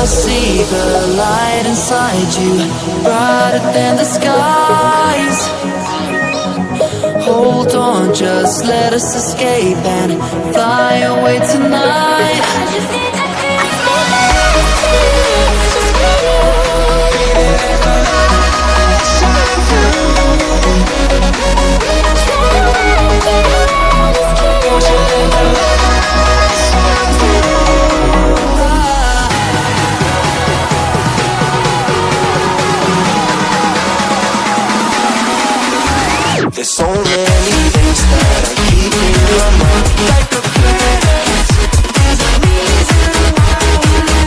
see the light inside you, brighter than the skies. Hold on, just let us escape and fly away tonight. There's so many things that I keep in my mind, like a plant.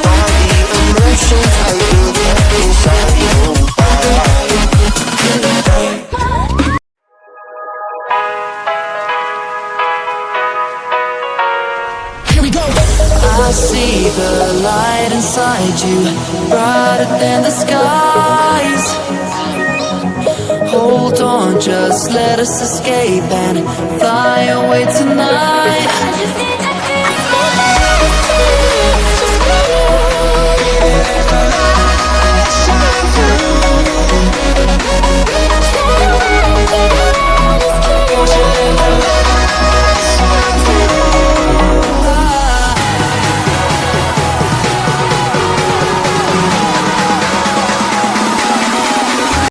All the emotions I built up inside your body. Here we go. I see the light inside you, brighter than the skies. Hold on, just let us escape and fly away tonight.